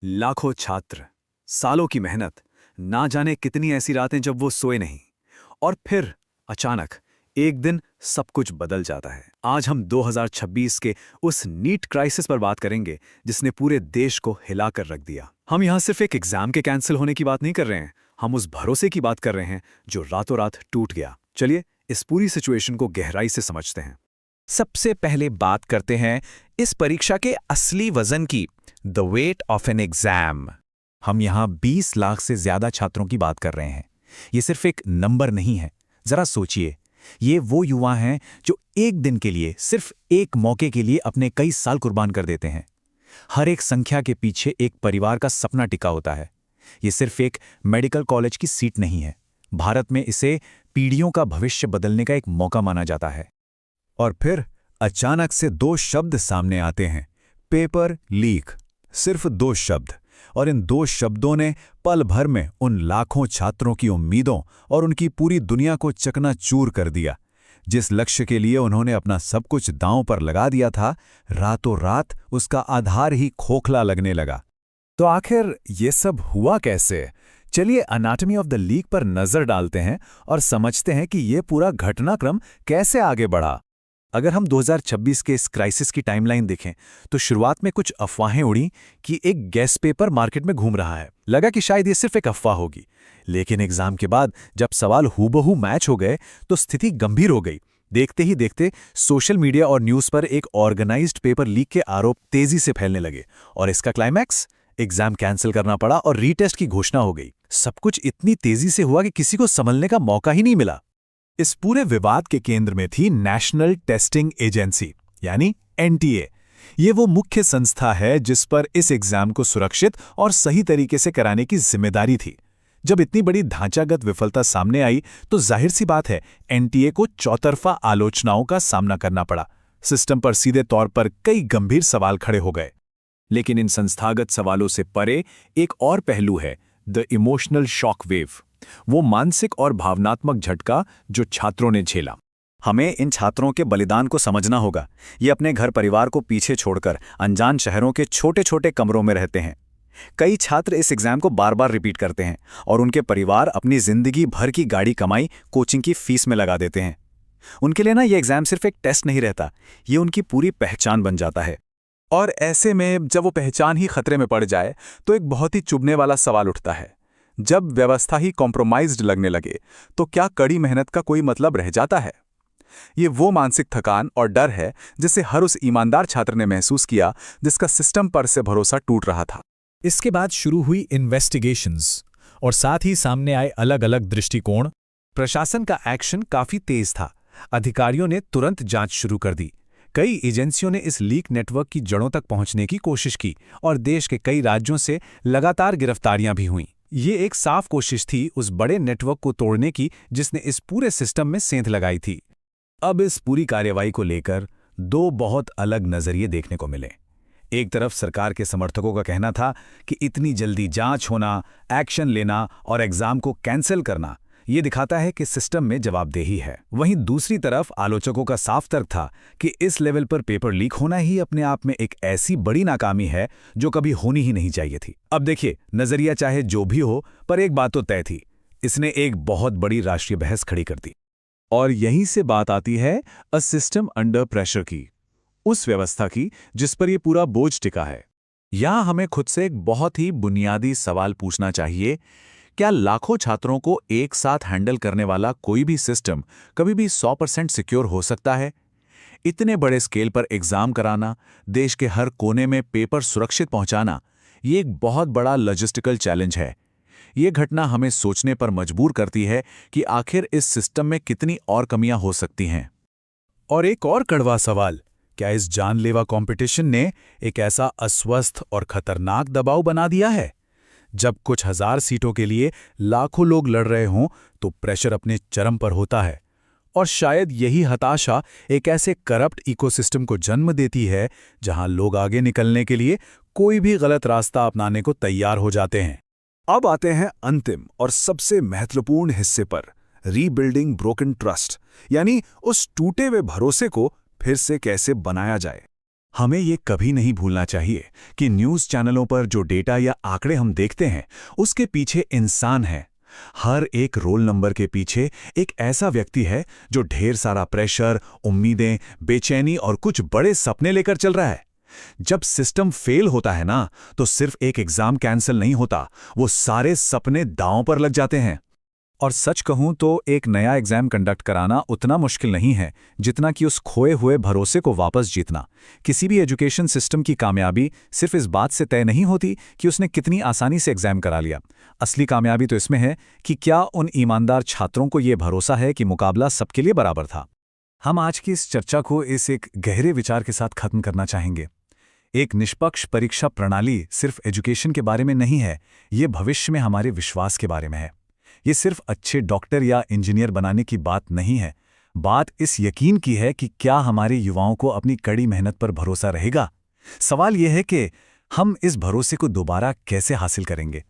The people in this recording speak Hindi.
लाखों छात्र, सालों की मेहनत, ना जाने कितनी ऐसी रातें जब वो सोए नहीं। और फिर अचानक एक दिन सब कुछ बदल जाता है। आज हम 2026 के उस नीट क्राइसिस पर बात करेंगे जिसने पूरे देश को हिलाकर रख दिया। हम यहाँ सिर्फ एक एग्जाम के कैंसिल होने की बात नहीं कर रहे हैं, हम उस भरोसे की बात कर रहे हैं जो रातों रात टूट गया। चलिए इस पूरी सिचुएशन को गहराई से समझते हैं। सबसे पहले बात करते हैं इस परीक्षा के असली वजन की, the weight of an exam. हम यहाँ 20 लाख से ज्यादा छात्रों की बात कर रहे हैं। ये सिर्फ एक नंबर नहीं है। जरा सोचिए, ये वो युवा हैं जो एक दिन के लिए, सिर्फ एक मौके के लिए अपने कई साल कुर्बान कर देते हैं। हर एक संख्या के पीछे एक परिवार का सपना टिका होता है। ये सिर्फ एक मेडिकल कॉलेज की सीट नहीं है। भारत में इसे पीढ़ियों का भविष्य बदलने का एक मौका माना जाता है। और फिर अचानक से दो शब्द सामने आते हैं, पेपर लीक। सिर्फ दो शब्द, और इन दो शब्दों ने पल भर में उन लाखों छात्रों की उम्मीदों और उनकी पूरी दुनिया को चकनाचूर कर दिया। जिस लक्ष्य के लिए उन्होंने अपना सब कुछ दांव पर लगा दिया था, रातों रात उसका आधार ही खोखला लगने लगा। तो आखिर ये सब हुआ कैसे? चलिए एनाटॉमी ऑफ द लीक पर नजर डालते हैं और समझते हैं कि ये पूरा घटनाक्रम कैसे आगे बढ़ा। अगर हम 2026 के इस क्राइसिस की टाइमलाइन देखें तो शुरुआत में कुछ अफवाहें उड़ी कि एक गैस पेपर मार्केट में घूम रहा है। लगा कि शायद ये सिर्फ एक अफवाह होगी, लेकिन एग्जाम के बाद जब सवाल हूबहू मैच हो गए तो स्थिति गंभीर हो गई। देखते ही देखते सोशल मीडिया और न्यूज़ पर एक ऑर्गेनाइज्ड पेपर लीक के आरोप तेजी से फैलने लगे, और इसका क्लाइमैक्स, एग्जाम कैंसिल करना पड़ा और रीटेस्ट की घोषणा हो गई। सब कुछ इतनी तेजी से हुआ कि किसी को संभलने का मौका ही नहीं मिला। इस पूरे विवाद के केंद्र में थी नेशनल टेस्टिंग एजेंसी, यानी एनटीए। ये वो मुख्य संस्था है जिस पर इस एग्जाम को सुरक्षित और सही तरीके से कराने की जिम्मेदारी थी। जब इतनी बड़ी ढांचागत विफलता सामने आई तो जाहिर सी बात है, एनटीए को चौतरफा आलोचनाओं का सामना करना पड़ा। सिस्टम पर सीधे तौर पर कई गंभीर सवाल खड़े हो गए। लेकिन इन संस्थागत सवालों से परे एक और पहलू है, द इमोशनल शॉक वेव। वो मानसिक और भावनात्मक झटका जो छात्रों ने झेला। हमें इन छात्रों के बलिदान को समझना होगा। ये अपने घर परिवार को पीछे छोड़कर अनजान शहरों के छोटे छोटे कमरों में रहते हैं। कई छात्र इस एग्जाम को बार बार रिपीट करते हैं और उनके परिवार अपनी जिंदगी भर की गाड़ी कमाई कोचिंग की फीस में लगा देते हैं। उनके लिए ये एग्जाम सिर्फ एक टेस्ट नहीं रहता, ये उनकी पूरी पहचान बन जाता है। और ऐसे में जब वो पहचान ही खतरे में पड़ जाए तो एक बहुत ही चुभने वाला सवाल उठता है, जब व्यवस्था ही कॉम्प्रोमाइज्ड लगने लगे तो क्या कड़ी मेहनत का कोई मतलब रह जाता है? ये वो मानसिक थकान और डर है जिसे हर उस ईमानदार छात्र ने महसूस किया जिसका सिस्टम पर से भरोसा टूट रहा था। इसके बाद शुरू हुई इन्वेस्टिगेशंस और साथ ही सामने आए अलग अलग दृष्टिकोण। प्रशासन का एक्शन काफी तेज था। अधिकारियों ने तुरंत जांच शुरू कर दी। कई एजेंसियों ने इस लीक नेटवर्क की जड़ों तक पहुंचने की कोशिश की और देश के कई राज्यों से लगातार गिरफ्तारियां भी हुईं। ये एक साफ कोशिश थी उस बड़े नेटवर्क को तोड़ने की जिसने इस पूरे सिस्टम में सेंध लगाई थी। अब इस पूरी कार्रवाई को लेकर दो बहुत अलग नजरिए देखने को मिले। एक तरफ सरकार के समर्थकों का कहना था कि इतनी जल्दी जांच होना, एक्शन लेना और एग्जाम को कैंसिल करना, ये दिखाता है कि सिस्टम में जवाबदेही है। वहीं दूसरी तरफ आलोचकों का साफ तर्क था कि इस लेवल पर पेपर लीक होना ही अपने आप में एक ऐसी बड़ी नाकामी है जो कभी होनी ही नहीं चाहिए थी। अब देखिए, नजरिया चाहे जो भी हो, पर एक बात तो तय थी, इसने एक बहुत बड़ी राष्ट्रीय बहस खड़ी कर दी। और यहीं से बात आती है अ सिस्टम अंडर प्रेशर की, उस व्यवस्था की जिस पर यह पूरा बोझ टिका है। यहां हमें खुद से एक बहुत ही बुनियादी सवाल पूछना चाहिए, क्या लाखों छात्रों को एक साथ हैंडल करने वाला कोई भी सिस्टम कभी भी 100% सिक्योर हो सकता है? इतने बड़े स्केल पर एग्जाम कराना, देश के हर कोने में पेपर सुरक्षित पहुंचाना, ये एक बहुत बड़ा लॉजिस्टिकल चैलेंज है। ये घटना हमें सोचने पर मजबूर करती है कि आखिर इस सिस्टम में कितनी और कमियां हो सकती हैं। और एक और कड़वा सवाल, क्या इस जानलेवा कंपटीशन ने एक ऐसा अस्वस्थ और खतरनाक दबाव बना दिया है? जब कुछ हजार सीटों के लिए लाखों लोग लड़ रहे हों तो प्रेशर अपने चरम पर होता है, और शायद यही हताशा एक ऐसे करप्ट इकोसिस्टम को जन्म देती है जहां लोग आगे निकलने के लिए कोई भी गलत रास्ता अपनाने को तैयार हो जाते हैं। अब आते हैं अंतिम और सबसे महत्वपूर्ण हिस्से पर, रीबिल्डिंग ब्रोकन ट्रस्ट, यानी उस टूटे हुए भरोसे को फिर से कैसे बनाया जाए। हमें ये कभी नहीं भूलना चाहिए कि न्यूज़ चैनलों पर जो डेटा या आंकड़े हम देखते हैं उसके पीछे इंसान है। हर एक रोल नंबर के पीछे एक ऐसा व्यक्ति है जो ढेर सारा प्रेशर, उम्मीदें, बेचैनी और कुछ बड़े सपने लेकर चल रहा है। जब सिस्टम फेल होता है ना, तो सिर्फ एक एग्जाम कैंसिल नहीं होता, वो सारे सपने दांव पर लग जाते हैं। और सच कहूं तो एक नया एग्जाम कंडक्ट कराना उतना मुश्किल नहीं है जितना कि उस खोए हुए भरोसे को वापस जीतना। किसी भी एजुकेशन सिस्टम की कामयाबी सिर्फ इस बात से तय नहीं होती कि उसने कितनी आसानी से एग्जाम करा लिया। असली कामयाबी तो इसमें है कि क्या उन ईमानदार छात्रों को ये भरोसा है कि मुकाबला सबके लिए बराबर था। हम आज की इस चर्चा को इस एक गहरे विचार के साथ खत्म करना चाहेंगे। एक निष्पक्ष परीक्षा प्रणाली सिर्फ एजुकेशन के बारे में नहीं है, ये भविष्य में हमारे विश्वास के बारे में है। ये सिर्फ अच्छे डॉक्टर या इंजीनियर बनाने की बात नहीं है, बात इस यकीन की है कि क्या हमारे युवाओं को अपनी कड़ी मेहनत पर भरोसा रहेगा। सवाल यह है कि हम इस भरोसे को दोबारा कैसे हासिल करेंगे।